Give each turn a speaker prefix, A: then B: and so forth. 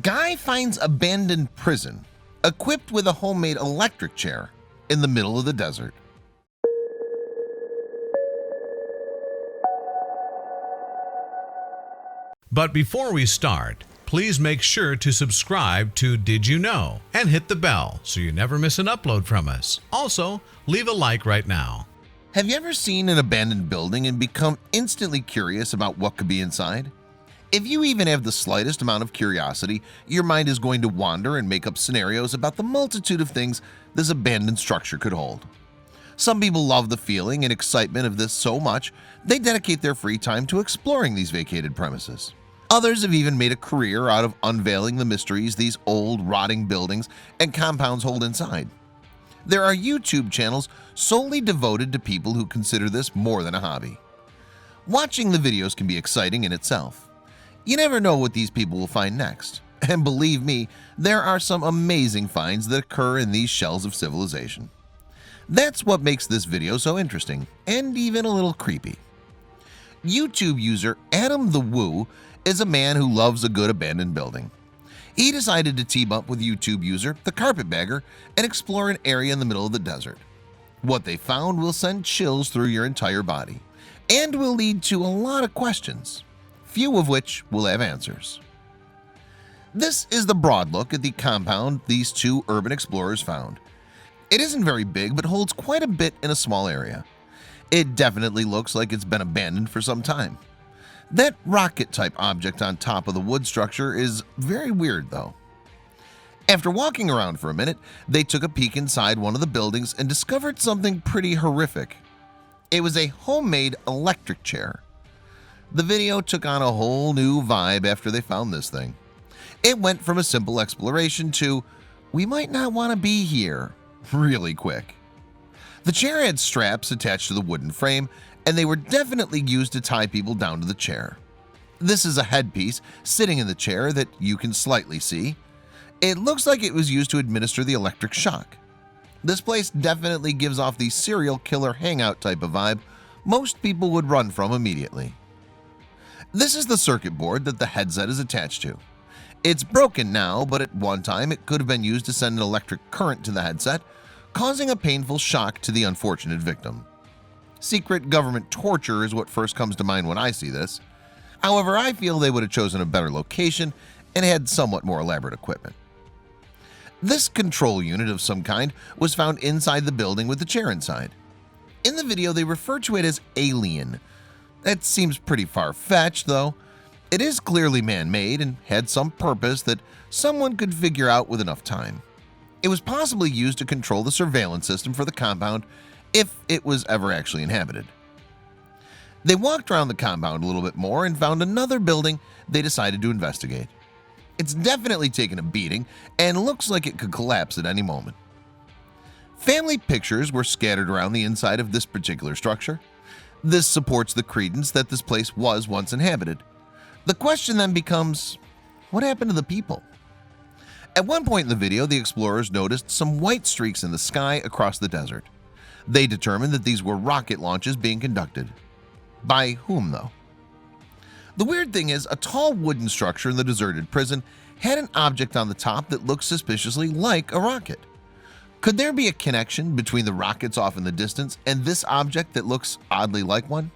A: Guy finds abandoned prison equipped with a homemade electric chair in the middle of the desert.
B: But before we start, please make sure to subscribe to Did You Know and hit the bell so you never miss an upload from us. Also, leave a like right now.
A: Have you ever seen an abandoned building and become instantly curious about what could be inside? If you even have the slightest amount of curiosity, your mind is going to wander and make up scenarios about the multitude of things this abandoned structure could hold. Some people love the feeling and excitement of this so much they dedicate their free time to exploring these vacated premises. Others have even made a career out of unveiling the mysteries these old, rotting buildings and compounds hold inside. There are YouTube channels solely devoted to people who consider this more than a hobby. Watching the videos can be exciting in itself. You never know what these people will find next, and believe me, there are some amazing finds that occur in these shells of civilization. That's what makes this video so interesting and even a little creepy. YouTube user Adamthewoo is a man who loves a good abandoned building. He decided to team up with YouTube user the Carpetbagger and explore an area in the middle of the desert. What they found will send chills through your entire body and will lead to a lot of questions, few of which will have answers. This is the broad look at the compound these two urban explorers found. It isn't very big but holds quite a bit in a small area. It definitely looks like it's been abandoned for some time. That rocket-type object on top of the wood structure is very weird though. After walking around for a minute, they took a peek inside one of the buildings and discovered something pretty horrific. It was a homemade electric chair. The video took on a whole new vibe after they found this thing. It went from a simple exploration to, "We might not want to be here," really quick. The chair had straps attached to the wooden frame, and they were definitely used to tie people down to the chair. This is a headpiece sitting in the chair that you can slightly see. It looks like it was used to administer the electric shock. This place definitely gives off the serial killer hangout type of vibe most people would run from immediately. This is the circuit board that the headset is attached to. It's broken now, but at one time it could have been used to send an electric current to the headset, causing a painful shock to the unfortunate victim. Secret government torture is what first comes to mind when I see this. However, I feel they would have chosen a better location and had somewhat more elaborate equipment. This control unit of some kind was found inside the building with the chair inside. In the video, they refer to it as alien. That seems pretty far-fetched, though. It is clearly man-made and had some purpose that someone could figure out with enough time. It was possibly used to control the surveillance system for the compound if it was ever actually inhabited. They walked around the compound a little bit more and found another building they decided to investigate. It's definitely taken a beating and looks like it could collapse at any moment. Family pictures were scattered around the inside of this particular structure. This supports the credence that this place was once inhabited. The question then becomes, what happened to the people? At one point in the video, the explorers noticed some white streaks in the sky across the desert. They determined that these were rocket launches being conducted. By whom, though? The weird thing is, a tall wooden structure in the deserted prison had an object on the top that looked suspiciously like a rocket. Could there be a connection between the rockets off in the distance and this object that looks oddly like one?